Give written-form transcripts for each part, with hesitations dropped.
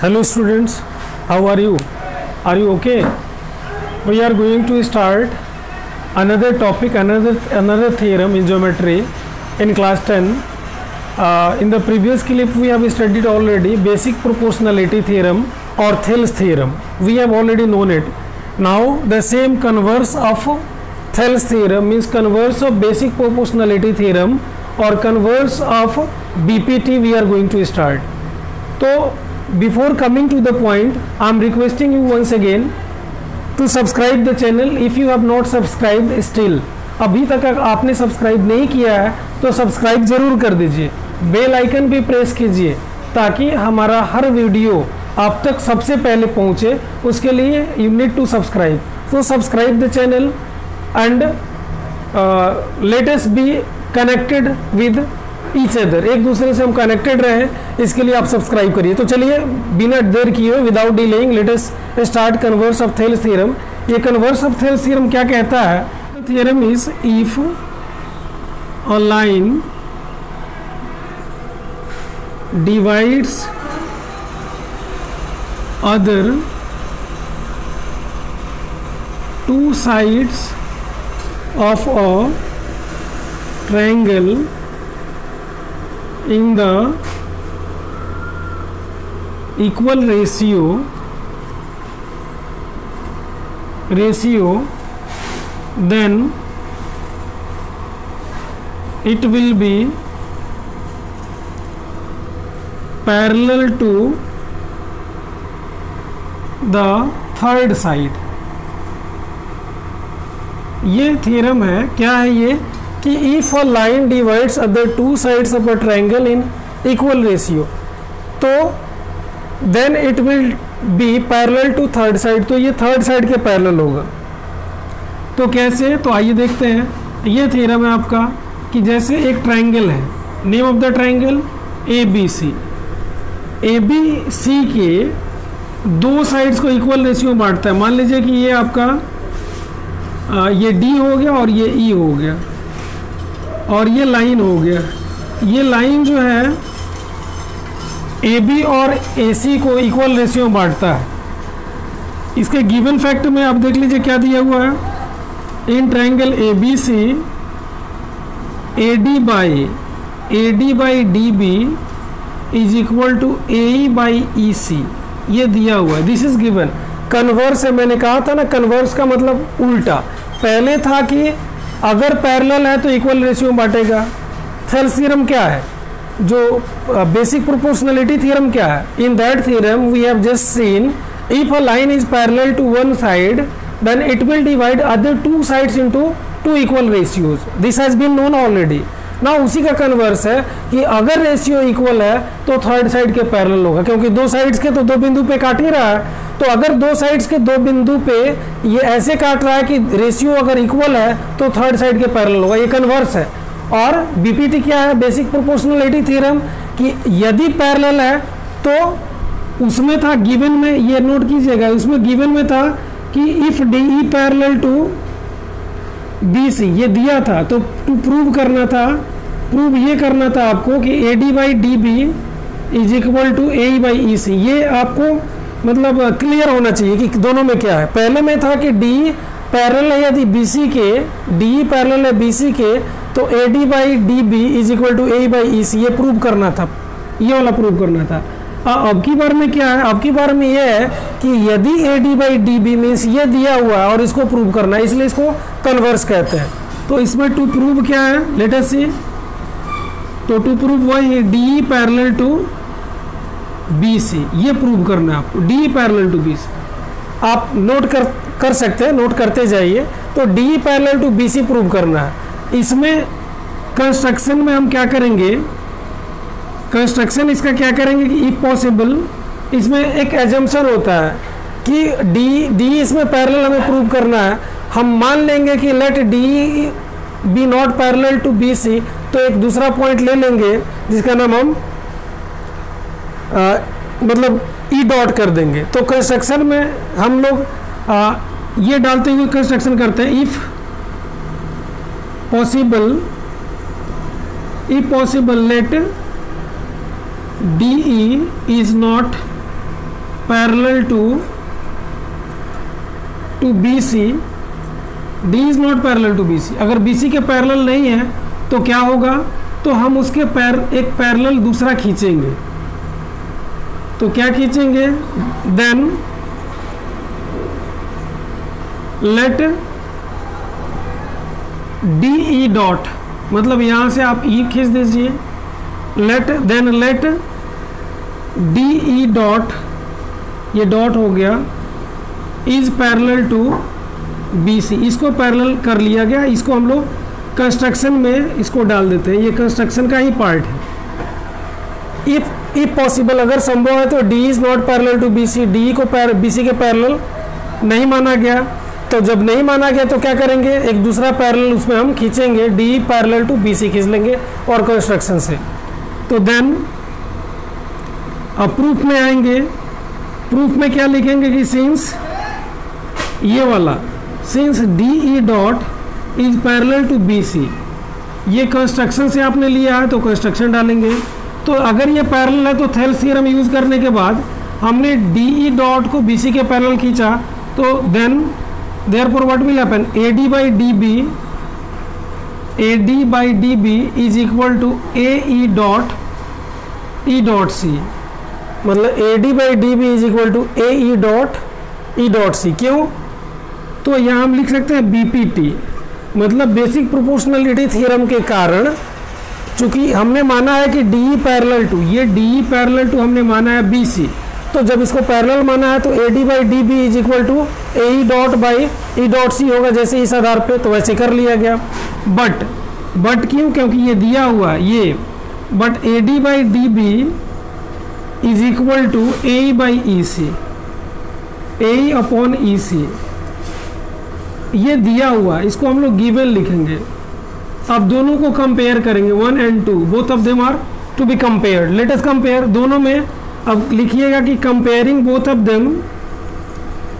Hello students, how are you? Are you okay? We are going to start another topic, another theorem in geometry in class 10. In the previous clip we have studied already basic proportionality theorem or Thales theorem. We have already known it. Now the same converse of Thales theorem means converse of basic proportionality theorem or converse of BPT we are going to start. So before coming to the point, I am requesting you once again to subscribe the channel if you have not subscribed still. अभी तक आपने subscribe नहीं किया है तो subscribe ज़रूर कर दीजिए, बेल आइकन भी प्रेस कीजिए ताकि हमारा हर वीडियो आप तक सबसे पहले पहुंचे. उसके लिए यू नीड टू सब्सक्राइब. तो subscribe the channel and let us be connected with each other. एक दूसरे से हम कनेक्टेड रहे, इसके लिए आप सब्सक्राइब करिए. तो चलिए बिना देर किए without delaying let us start converse of Thales theorem. ये कन्वर्स ऑफ थेल्स थ्योरम क्या कहता है? Theorem is if a line divides other two sides of a triangle in the equal ratio then it will be parallel to the third side. ये theorem है, क्या है ये कि if a line divides other two sides of a triangle in equal ratio तो then it will be parallel to third side. तो ये third side के पैरेलल होगा. तो कैसे? तो आइए देखते हैं. ये थ्योरम है आपका कि जैसे एक ट्रायंगल है, name of the triangle ABC. ABC के दो साइड्स को इक्वल रेशियो बांटता है. मान लीजिए कि ये आपका ये D हो गया और ये E हो गया और ये लाइन हो गया. ये लाइन जो है AB और AC को इक्वल रेशियो में बांटता है. इसके गिवन फैक्ट में आप देख लीजिए क्या दिया हुआ है. In triangle ABC AD by DB is equal to AE by EC. ये दिया हुआ है. This is given. कन्वर्स है, मैंने कहा था ना, कन्वर्स का मतलब उल्टा. पहले था कि अगर पैरेलल है तो इक्वल रेशियो में बांटेगा. थेल्स थ्योरम क्या है? जो बेसिक प्रोपोर्शनलिटी थ्योरम क्या है? In that theorem we have just seen if a line is parallel to one side then it will divide other two sides into two equal ratios. This has been known already. ना उसी का converse है कि अगर ratio equal है तो third side के parallel होगा, क्योंकि दो साइड्स के तो दो बिंदु पे काट ही रहा है. तो अगर दो साइड्स के दो बिंदु पे ये ऐसे काट रहा है कि रेशियो अगर इक्वल है तो थर्ड साइड के पैरेलल होगा. ये कन्वर्स है. और बीपीटी क्या है? बेसिक प्रोपोर्शनलिटी थ्योरम कि यदि पैरेलल है तो उसमें था गिवन में, ये नोट कीजिएगा, उसमें गिवन में था कि if DE parallel to BC ये दिया था. तो टू प्रूव करना था, प्रूव ये करना था आपको कि AD by DB is equal to AE by EC. ये आपको मतलब क्लियर होना चाहिए कि दोनों में क्या है. पहले में था कि DE पैरेलल है यदि BC के, DE पैरेलल है BC के तो AD by DB is equal to AE by EC. ये प्रूव करना था, ये वाला प्रूव करना था. अब की बार में क्या है? अब की बार में ये है कि यदि AD बाई DB मीन्स ये दिया हुआ है और इसको प्रूव करना है, इसलिए इसको कन्वर्स कहते हैं. तो इसमें टू प्रूव क्या है? Let us see. तो टू प्रूव वही DE पैरेलल टू BC, ये प्रूव करना है आपको. DE पैरेलल टू BC आप नोट कर सकते हैं, नोट करते जाइए. तो DE parallel to BC prove करना है. इसमें कंस्ट्रक्शन में हम क्या करेंगे? कंस्ट्रक्शन इसका क्या करेंगे कि इफ पॉसिबल इसमें एक एजम्पशन होता है कि DE इसमें पैरेलल हमें प्रूव करना है. हम मान लेंगे कि let DE be not parallel to BC. तो एक दूसरा पॉइंट ले लेंगे जिसका नाम हम मतलब E डॉट कर देंगे. तो कंस्ट्रक्शन में हम लोग ये डालते हुए कंस्ट्रक्शन करते हैं. If possible let DE is not parallel to BC, D is not parallel to BC। अगर BC के पैरेलल नहीं है तो क्या होगा, तो हम उसके एक पैरेलल दूसरा खींचेंगे। तो क्या खींचेंगे, देन लेट DE डॉट, मतलब यहां से आप E खींच दीजिए, लेट DE डॉट, ये डॉट हो गया, इज पैरेलल टू BC। इसको पैरेलल कर लिया गया, इसको हम लोग कंस्ट्रक्शन में इसको डाल देते हैं, ये कंस्ट्रक्शन का ही पार्ट है। इफ पॉसिबल, अगर संभव है तो D is not parallel to BC, D को BC के पैरेलल नहीं माना गया, तो जब नहीं माना गया तो क्या करेंगे, एक दूसरा पैरेलल उसमें हम खींचेंगे, D पैरेलल टू BC खींच लेंगे और कंस्ट्रक्शन से। तो देन अब प्रूफ में आएंगे, प्रूफ में क्या लिखेंगे कि सिंस ये वाला, since DE dot is parallel to BC, ये कंस्ट्रक्शन से आपने लिया है तो कंस्ट्रक्शन डालेंगे। तो अगर ये पैरेलल है तो थेल्स थ्योरम यूज करने के बाद हमने DE डॉट को BC के पैरेलल खींचा, तो then therefore what will happen, AD by DB is equal to AE dot E dot C, मतलब AD by DB is equal to AE dot E dot C। क्यों, तो यहाँ हम लिख सकते हैं BPT, मतलब बेसिक प्रोपोर्शनलिटी थ्योरम के कारण, चूंकि हमने माना है कि DE पैरेलल टू, ये DE पैरेलल टू हमने माना है BC, तो जब इसको पैरेलल माना है तो AD by DB is equal to AE dot by E dot C होगा, जैसे इस आधार पे, तो वैसे कर लिया गया। बट क्यों, क्योंकि ये दिया हुआ ये, but AD by DB is equal to AE by EC, AE upon EC, ये दिया हुआ, इसको हम लोग गिवन लिखेंगे। अब दोनों को कंपेयर करेंगे, 1 and 2, both of them are to be compared. Let us compare दोनों में। अब लिखिएगा कि comparing both of them,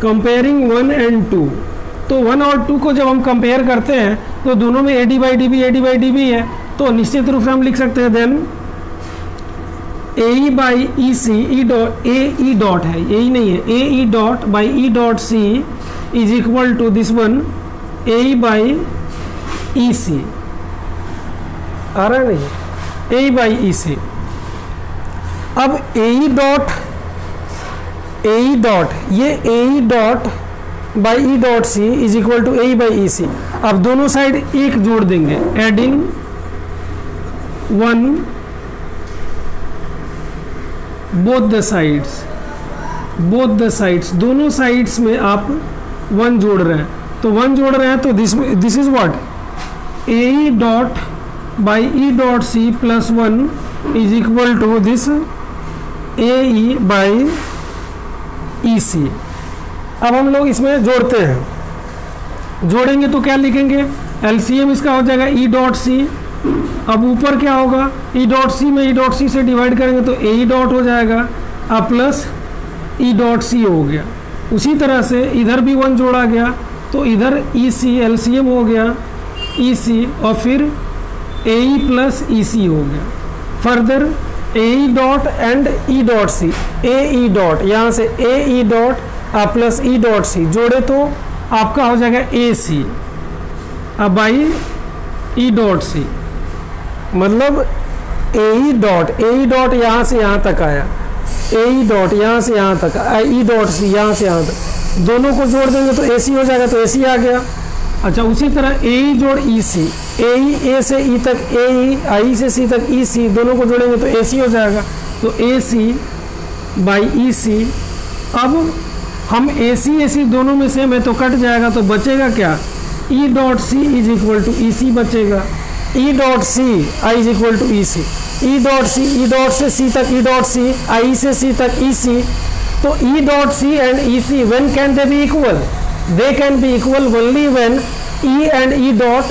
comparing 1 and 2, तो 1 और 2 को जब हम कंपेयर करते हैं तो दोनों में AD बाई DB है, तो निश्चित रूप से हम लिख सकते हैं then AE by EC, AE dot है, AE नहीं है, AE dot by E dot C is equal to this one AE by EC, आ रहा है नहीं, AE बाई EC। अब AE डॉट ये AE dot by E dot C is equal to AE by EC। अब दोनों side एक जोड़ देंगे, एडिंग 1 बोथ द साइड्स, दोनों साइड्स में आप 1 जोड़ रहे हैं, तो 1 जोड़ रहे हैं तो this is what, AE dot by E dot C plus 1 is equal to this AE by EC। अब हम लोग इसमें जोड़ते हैं, जोड़ेंगे तो क्या लिखेंगे, LCM इसका हो जाएगा E डॉट C। अब ऊपर क्या होगा, E डॉट C में E डॉट C से डिवाइड करेंगे तो AE डॉट हो जाएगा, अब प्लस E डॉट C हो गया। उसी तरह से इधर भी 1 जोड़ा गया तो इधर EC LCM हो गया EC, और फिर AE प्लस EC हो गया। Further AE dot and E dot C, AE dot, यहाँ से AE dot plus E dot C जोड़े तो आपका हो जाएगा AC, अब बाई E डॉट C, मतलब AE डॉट यहाँ से यहाँ तक आया, AE डॉट यहाँ से यहाँ तक, E डॉट C यहाँ से यहाँ तक, दोनों को जोड़ देंगे तो AC हो जाएगा, तो AC आ गया। अच्छा, उसी तरह AE जोड़ EC, AE A से E तक AE, I से C तक EC, दोनों को जोड़ेंगे तो AC हो जाएगा, तो AC बाई EC। अब हम AC दोनों में सेम है तो कट जाएगा, तो बचेगा क्या, E dot C is equal to EC बचेगा, E dot C I is equal to EC, E dot C, E dot से C तक E डॉट C, I से C तक EC, तो E dot C and EC when can they be equal? They can be equal only when E and E dot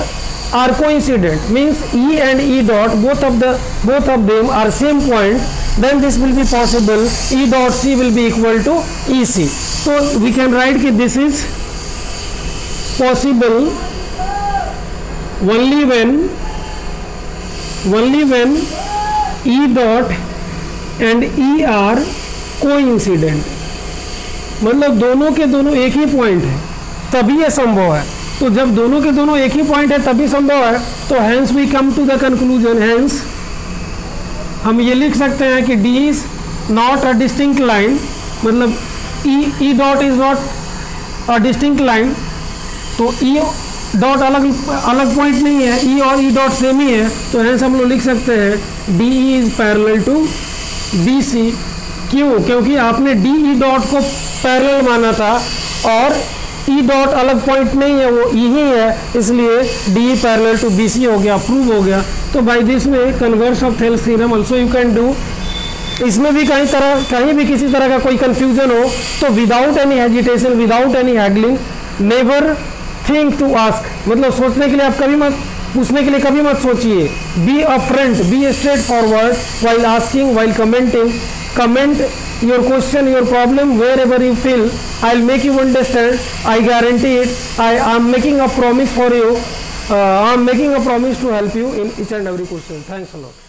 are coincident, means E and E dot both of them are same point, then this will be possible, E dot C will be equal to EC. So we can write that this is possible only when E dot and E are coincident. मतलब दोनों के दोनों एक ही point है, तभी ये संभव है। तो जब दोनों के दोनों एक ही पॉइंट है तभी संभव है, तो hence we come to the conclusion, hence हम ये लिख सकते हैं कि D is not a distinct line, मतलब E dot is not a distinct line, तो ई डॉट अलग अलग पॉइंट नहीं है, ई और ई डॉट सेम ही है, तो हैंस हम लोग लिख सकते हैं D E is parallel to B C. क्यों? क्योंकि आपने डी ई डॉट को पैरेलल माना था और ई डॉट अलग पॉइंट नहीं है, वो ई ही है, इसलिए D parallel to B C हो गया, प्रूव हो गया। तो by this way converse of Thales theorem also you can do. इसमें भी कहीं भी किसी तरह का कोई कंफ्यूजन हो तो without any hesitation, without any haggling, never think to ask, मतलब सोचने के लिए आप कभी मत, पूछने के लिए कभी मत सोचिए। Be upfront, be straightforward while asking, while commenting. Comment your question, your problem wherever you feel. I'll make you understand. I guarantee it. I am making a promise for you. I'm making a promise to help you in each and every question. Thanks a lot.